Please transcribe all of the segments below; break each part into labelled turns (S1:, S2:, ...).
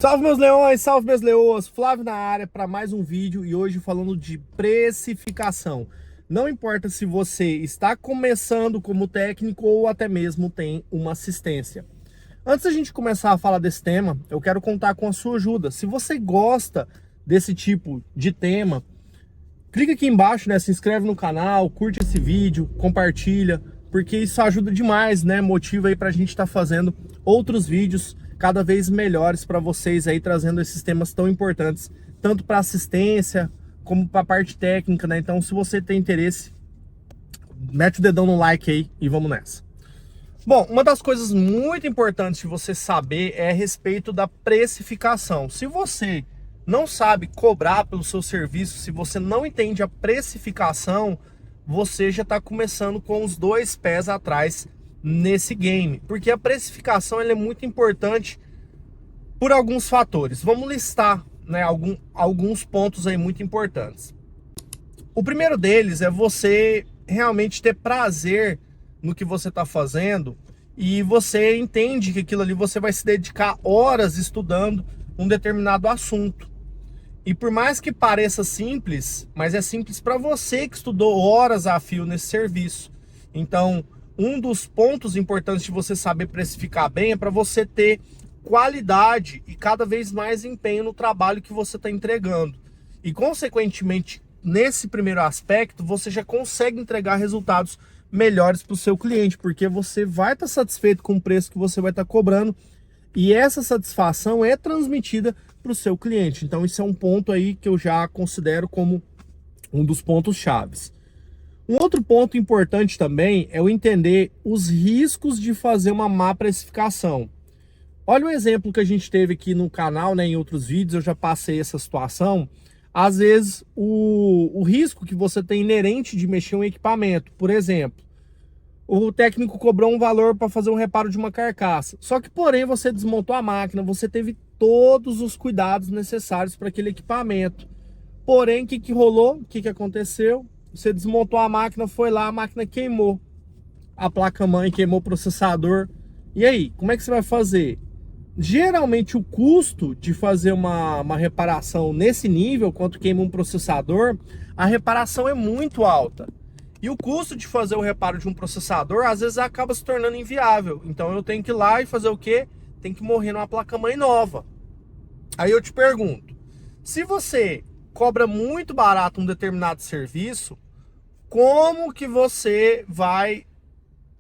S1: Salve meus leões, salve minhas leoas, Flávio na área para mais um vídeo e hoje falando de precificação. Não importa se você está começando como técnico ou até mesmo tem uma assistência. Antes da gente começar a falar desse tema, eu quero contar com a sua ajuda. Se você gosta desse tipo de tema, clica aqui embaixo, né? Se inscreve no canal, curte esse vídeo, compartilha, porque isso ajuda demais, né? Motiva aí pra gente estar fazendo outros vídeos cada vez melhores para vocês aí, trazendo esses temas tão importantes, tanto para assistência como para a parte técnica, né? Então, se você tem interesse, mete o dedão no like aí e vamos nessa. Bom, uma das coisas muito importantes de você saber é a respeito da precificação. Se você não sabe cobrar pelo seu serviço, se você não entende a precificação, você já está começando com os dois pés atrás nesse game, porque a precificação ela é muito importante por alguns fatores. Vamos listar, né, alguns pontos aí muito importantes. O primeiro deles é você realmente ter prazer no que você está fazendo e você entende que aquilo ali você vai se dedicar horas estudando um determinado assunto. E por mais que pareça simples, mas é simples para você que estudou horas a fio nesse serviço. Então, um dos pontos importantes de você saber precificar bem é para você ter qualidade e cada vez mais empenho no trabalho que você está entregando. E, consequentemente, nesse primeiro aspecto, você já consegue entregar resultados melhores para o seu cliente, porque você vai estar satisfeito com o preço que você vai estar cobrando e essa satisfação é transmitida para o seu cliente. Então, isso é um ponto aí que eu já considero como um dos pontos chaves. Um outro ponto importante também é o entender os riscos de fazer uma má precificação. Olha o exemplo que a gente teve aqui no canal, né, em outros vídeos, eu já passei essa situação. Às vezes, o risco que você tem inerente de mexer um equipamento, por exemplo, o técnico cobrou um valor para fazer um reparo de uma carcaça. Só que, porém, você desmontou a máquina, você teve todos os cuidados necessários para aquele equipamento. Porém, o que rolou? O que aconteceu? Você desmontou a máquina, foi lá, a máquina queimou a placa-mãe, queimou o processador. E aí, como é que você vai fazer? Geralmente o custo de fazer uma reparação nesse nível, quanto queima um processador, a reparação é muito alta. E o custo de fazer o reparo de um processador, às vezes acaba se tornando inviável. Então eu tenho que ir lá e fazer o quê? Tem que morrer numa placa-mãe nova. Aí eu te pergunto, se você cobra muito barato um determinado serviço, como que você vai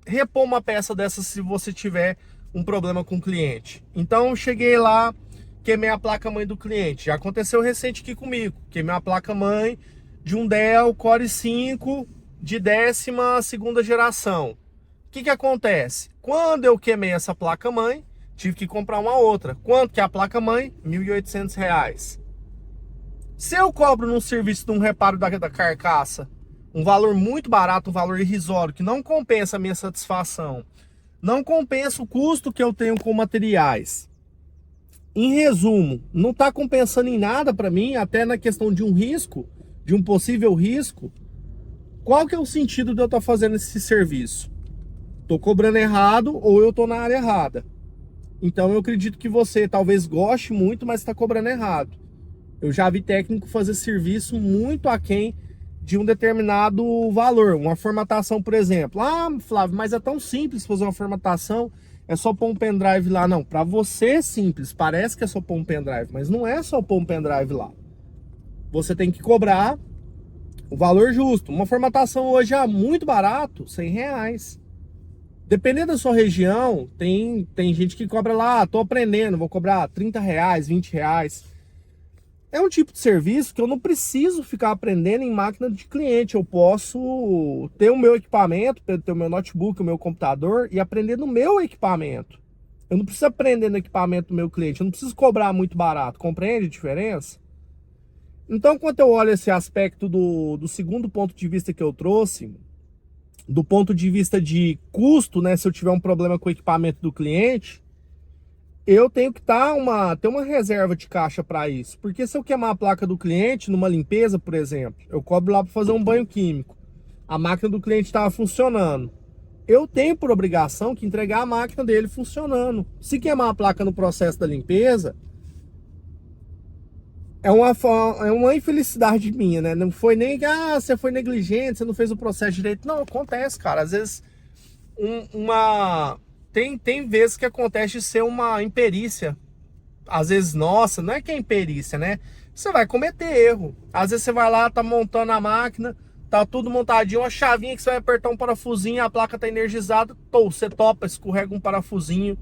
S1: repor uma peça dessa se você tiver um problema com o cliente? Então, cheguei lá, queimei a placa-mãe do cliente. Já aconteceu recente aqui comigo. Queimei a placa-mãe de um Dell Core i5 de 12ª geração. O que acontece? Quando eu queimei essa placa-mãe, tive que comprar uma outra. Quanto que é a placa-mãe? R$ 1.800. Se eu cobro num serviço de um reparo da carcaça um valor muito barato, um valor irrisório, que não compensa a minha satisfação, não compensa o custo que eu tenho com materiais. Em resumo, não está compensando em nada para mim, até na questão de um risco, de um possível risco. Qual que é o sentido de eu estar fazendo esse serviço? Estou cobrando errado ou eu estou na área errada? Então eu acredito que você talvez goste muito, mas está cobrando errado. Eu já vi técnico fazer serviço muito aquém de um determinado valor. Uma formatação, por exemplo. Ah, Flávio, mas é tão simples fazer uma formatação, é só pôr um pendrive lá. Não, para você é simples, parece que é só pôr um pendrive, mas não é só pôr um pendrive lá. Você tem que cobrar o valor justo. Uma formatação hoje é muito barato, R$ 100. Dependendo da sua região, tem gente que cobra lá, tô aprendendo, vou cobrar R$ 30, R$ 20. É um tipo de serviço que eu não preciso ficar aprendendo em máquina de cliente. Eu posso ter o meu equipamento, ter o meu notebook, o meu computador e aprender no meu equipamento. Eu não preciso aprender no equipamento do meu cliente. Eu não preciso cobrar muito barato. Compreende a diferença? Então, quando eu olho esse aspecto do segundo ponto de vista que eu trouxe, do ponto de vista de custo, né? Se eu tiver um problema com o equipamento do cliente, eu tenho que ter uma reserva de caixa para isso. Porque se eu queimar a placa do cliente numa limpeza, por exemplo, eu cobro lá para fazer um banho químico. A máquina do cliente estava funcionando. Eu tenho por obrigação que entregar a máquina dele funcionando. Se queimar a placa no processo da limpeza, é uma infelicidade minha, né? Não foi nem que você foi negligente, você não fez o processo direito. Não, acontece, cara. Às vezes tem vezes que acontece de ser uma imperícia. Às vezes, nossa, não é que é imperícia, né? Você vai cometer erro. Às vezes você vai lá, tá montando a máquina, tá tudo montadinho, uma chavinha que você vai apertar um parafusinho, a placa tá energizada, você topa, escorrega um parafusinho.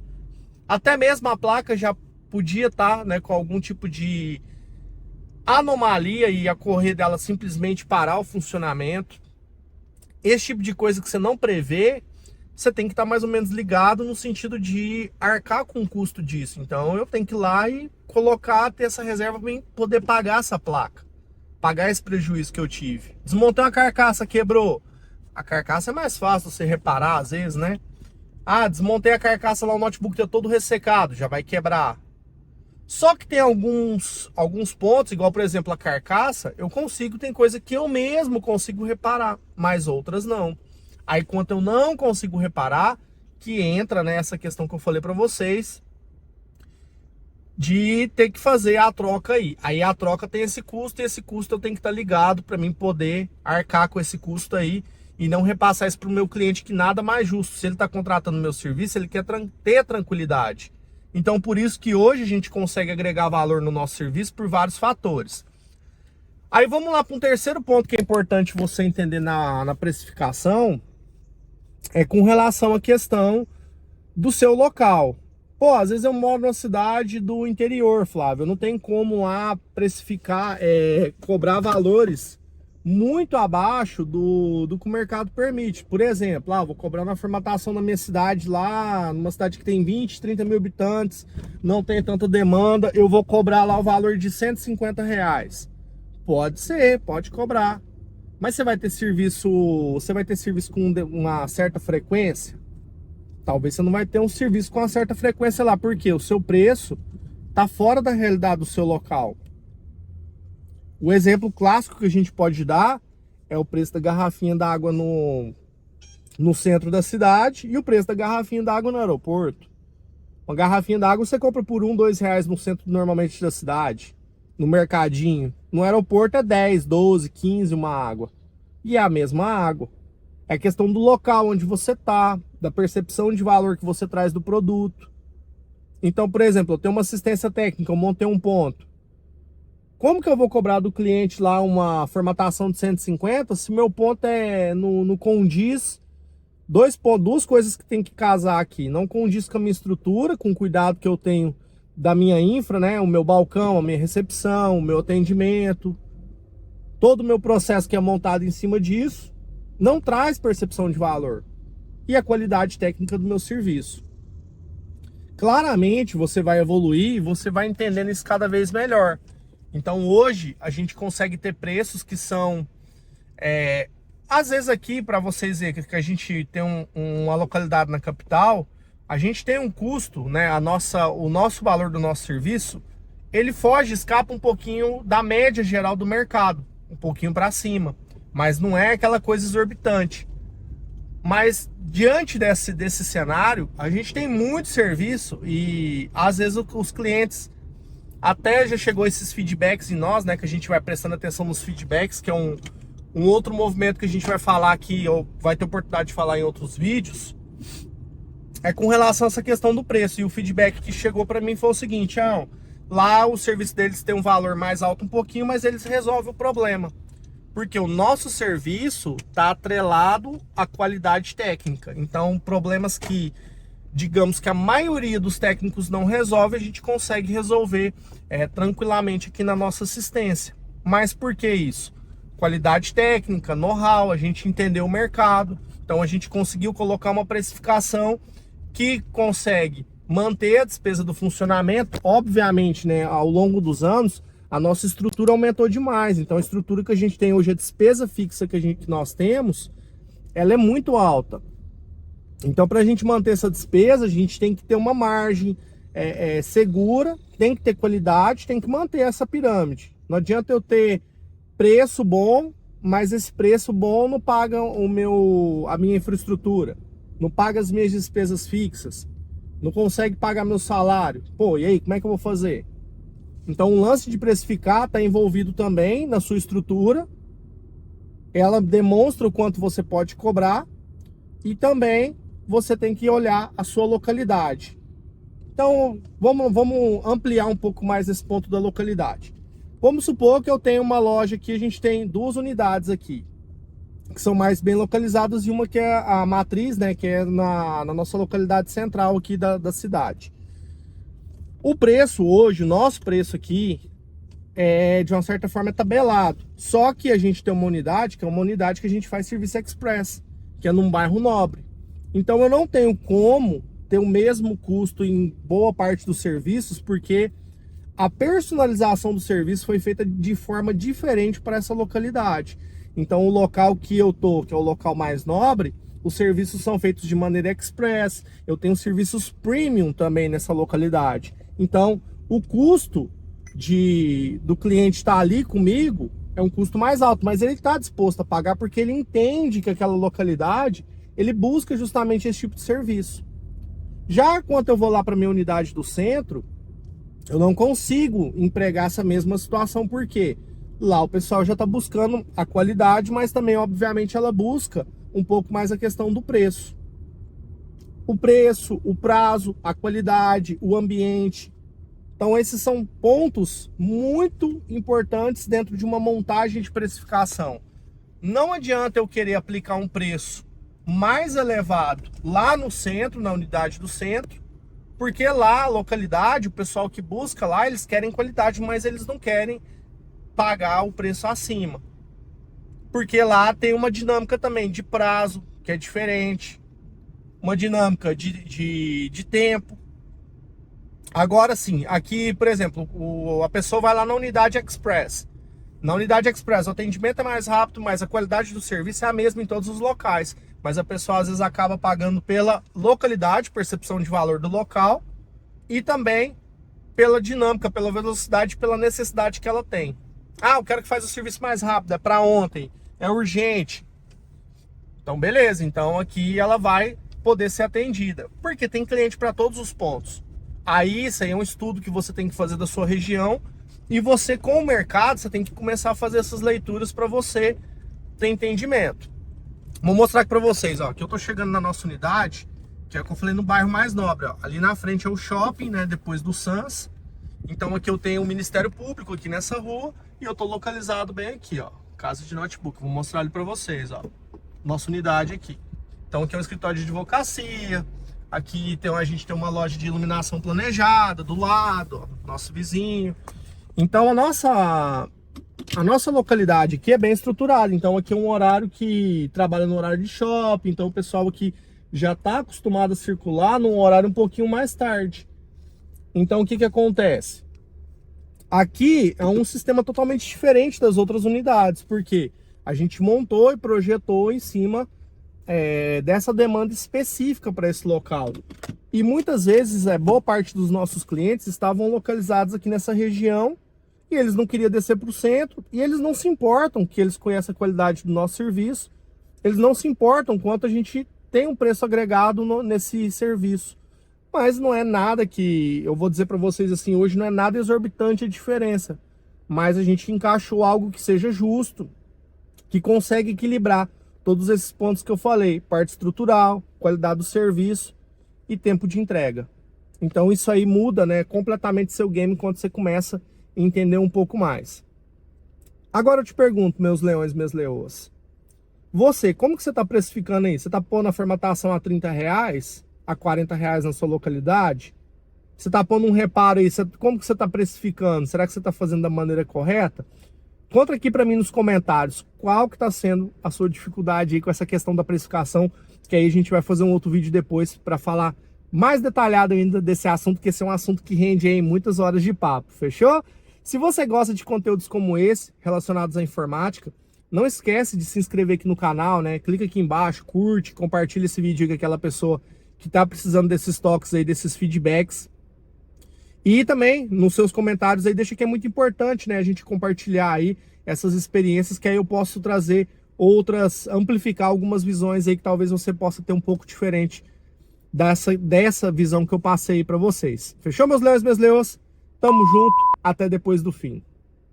S1: Até mesmo a placa já podia estar, né, com algum tipo de anomalia e a correr dela simplesmente parar o funcionamento. Esse tipo de coisa que você não prevê, você tem que estar mais ou menos ligado no sentido de arcar com o custo disso. Então eu tenho que ir lá e colocar, ter essa reserva para poder pagar essa placa, pagar esse prejuízo que eu tive. Desmontei uma carcaça, quebrou. A carcaça é mais fácil você reparar às vezes, né? Ah, desmontei a carcaça lá, o notebook tá todo ressecado, já vai quebrar. Só que tem alguns pontos, igual por exemplo a carcaça, tem coisa que eu mesmo consigo reparar, mas outras não. Aí quando eu não consigo reparar, que entra nessa questão que eu falei para vocês, de ter que fazer a troca aí. Aí a troca tem esse custo, e esse custo eu tenho que estar ligado para mim poder arcar com esse custo aí e não repassar isso para o meu cliente, que nada mais justo. Se ele está contratando meu serviço, ele quer ter tranquilidade. Então, por isso que hoje a gente consegue agregar valor no nosso serviço por vários fatores. Aí vamos lá para um terceiro ponto que é importante você entender na precificação, é com relação à questão do seu local. Pô, às vezes eu moro numa cidade do interior, Flávio, não tem como lá precificar, cobrar valores muito abaixo do que o mercado permite. Por exemplo, vou cobrar uma formatação na minha cidade lá, numa cidade que tem 20, 30 mil habitantes, não tem tanta demanda, eu vou cobrar lá o valor de R$ 150. Pode ser, pode cobrar. Mas você vai ter serviço com uma certa frequência? Talvez você não vai ter um serviço com uma certa frequência lá, porque o seu preço está fora da realidade do seu local. O exemplo clássico que a gente pode dar é o preço da garrafinha d'água no centro da cidade e o preço da garrafinha d'água no aeroporto. Uma garrafinha d'água você compra por R$ 1, R$ 2 no centro normalmente da cidade, no mercadinho. No aeroporto é 10, 12, 15 uma água. E é a mesma água. É questão do local onde você está, da percepção de valor que você traz do produto. Então, por exemplo, eu tenho uma assistência técnica, eu montei um ponto. Como que eu vou cobrar do cliente lá uma formatação de 150 se meu ponto não condiz? Duas coisas que tem que casar aqui. Não condiz com a minha estrutura, com o cuidado que eu tenho da minha infra, né? O meu balcão, a minha recepção, o meu atendimento. Todo o meu processo que é montado em cima disso não traz percepção de valor. E a qualidade técnica do meu serviço. Claramente você vai evoluir e você vai entendendo isso cada vez melhor. Então hoje a gente consegue ter preços que são... às vezes aqui, para vocês verem que a gente tem uma localidade na capital, a gente tem um custo, né? O nosso valor do nosso serviço, ele escapa um pouquinho da média geral do mercado, um pouquinho para cima, mas não é aquela coisa exorbitante. Mas diante desse cenário, a gente tem muito serviço e às vezes os clientes até já chegou esses feedbacks em nós, né? Que a gente vai prestando atenção nos feedbacks, que é um outro movimento que a gente vai falar aqui, ou vai ter oportunidade de falar em outros vídeos, é com relação a essa questão do preço. E o feedback que chegou para mim foi o seguinte: lá o serviço deles tem um valor mais alto um pouquinho, mas eles resolvem o problema. Porque o nosso serviço está atrelado à qualidade técnica. Então, problemas que, digamos que a maioria dos técnicos não resolve, a gente consegue resolver tranquilamente aqui na nossa assistência. Mas por que isso? Qualidade técnica, know-how, a gente entendeu o mercado. Então, a gente conseguiu colocar uma precificação que consegue manter a despesa do funcionamento. Obviamente, né, ao longo dos anos, a nossa estrutura aumentou demais. Então a estrutura que a gente tem hoje, a despesa fixa que nós temos, ela é muito alta. Então para a gente manter essa despesa, a gente tem que ter uma margem segura, tem que ter qualidade, tem que manter essa pirâmide. Não adianta eu ter preço bom, mas esse preço bom não paga a minha infraestrutura, não paga as minhas despesas fixas, não consegue pagar meu salário. Pô, e aí, como é que eu vou fazer? Então o lance de precificar está envolvido também na sua estrutura. Ela demonstra o quanto você pode cobrar e também você tem que olhar a sua localidade. Então vamos ampliar um pouco mais esse ponto da localidade. Vamos supor que eu tenho uma loja aqui, a gente tem 2 unidades aqui, que são mais bem localizadas, e uma que é a matriz, né, que é na nossa localidade central aqui da cidade. O preço hoje, o nosso preço aqui, de uma certa forma é tabelado. Só que a gente tem uma unidade, que é uma unidade que a gente faz serviço express, que é num bairro nobre. Então eu não tenho como ter o mesmo custo em boa parte dos serviços, porque a personalização do serviço foi feita de forma diferente para essa localidade. Então o local que eu tô, que é o local mais nobre, os serviços são feitos de maneira express. Eu tenho serviços premium também nessa localidade. Então o custo do cliente estar ali comigo é um custo mais alto, mas ele está disposto a pagar porque ele entende que aquela localidade, ele busca justamente esse tipo de serviço. Já quando eu vou lá para minha unidade do centro, eu não consigo empregar essa mesma situação, porque lá o pessoal já está buscando a qualidade, mas também, obviamente, ela busca um pouco mais a questão do preço. O preço, o prazo, a qualidade, o ambiente. Então, esses são pontos muito importantes dentro de uma montagem de precificação. Não adianta eu querer aplicar um preço mais elevado lá no centro, na unidade do centro, porque lá, a localidade, o pessoal que busca lá, eles querem qualidade, mas eles não querem pagar o preço acima. Porque lá tem uma dinâmica também de prazo, que é diferente. Uma dinâmica de tempo. Agora sim, aqui, por exemplo, a pessoa vai lá na unidade express. Na unidade express, o atendimento é mais rápido, mas a qualidade do serviço é a mesma em todos os locais. Mas a pessoa às vezes acaba pagando pela localidade, percepção de valor do local, e também pela dinâmica, pela velocidade, pela necessidade que ela tem. Ah, eu quero que faça o serviço mais rápido, é para ontem, é urgente. Então beleza, então aqui ela vai poder ser atendida, porque tem cliente para todos os pontos. Aí isso aí é um estudo que você tem que fazer da sua região, e você com o mercado, você tem que começar a fazer essas leituras para você ter entendimento. Vou mostrar aqui para vocês, ó, que eu tô chegando na nossa unidade, que é o que eu falei, no bairro mais nobre, ó. Ali na frente é o shopping, né, depois do Sans. Então aqui eu tenho o Ministério Público aqui nessa rua, e eu tô localizado bem aqui, ó, casa de notebook. Vou mostrar ali para vocês, ó, nossa unidade aqui. Então aqui é um escritório de advocacia, aqui a gente tem uma loja de iluminação planejada do lado, ó, nosso vizinho. Então a nossa localidade aqui é bem estruturada. Então aqui é um horário que trabalha no horário de shopping. Então o pessoal aqui já está acostumado a circular num horário um pouquinho mais tarde. Então o que acontece? Aqui é um sistema totalmente diferente das outras unidades, porque a gente montou e projetou em cima dessa demanda específica para esse local. E muitas vezes, boa parte dos nossos clientes estavam localizados aqui nessa região, e eles não queriam descer para o centro, e eles não se importam que eles conheçam a qualidade do nosso serviço, eles não se importam quanto a gente tem um preço agregado nesse serviço. Mas não é nada que, eu vou dizer para vocês assim, hoje não é nada exorbitante a diferença, mas a gente encaixou algo que seja justo, que consegue equilibrar todos esses pontos que eu falei, parte estrutural, qualidade do serviço e tempo de entrega. Então isso aí muda, né, completamente seu game quando você começa a entender um pouco mais. Agora eu te pergunto, meus leões, minhas leoas, você, como que você está precificando aí? Você está pondo a formatação a R$30, a R$40 na sua localidade? Você está pondo um reparo aí, como que você está precificando? Será que você está fazendo da maneira correta? Conta aqui para mim nos comentários qual que está sendo a sua dificuldade aí com essa questão da precificação, que aí a gente vai fazer um outro vídeo depois para falar mais detalhado ainda desse assunto, porque esse é um assunto que rende aí muitas horas de papo, fechou? Se você gosta de conteúdos como esse, relacionados à informática, não esquece de se inscrever aqui no canal, né? Clica aqui embaixo, curte, compartilha esse vídeo com aquela pessoa que está precisando desses toques aí, desses feedbacks. E também, nos seus comentários aí, deixa que é muito importante, né, a gente compartilhar aí essas experiências, que aí eu posso trazer outras, amplificar algumas visões aí que talvez você possa ter um pouco diferente dessa visão que eu passei para vocês. Fechou, meus leões e minhas leoas? Tamo junto. até depois do fim.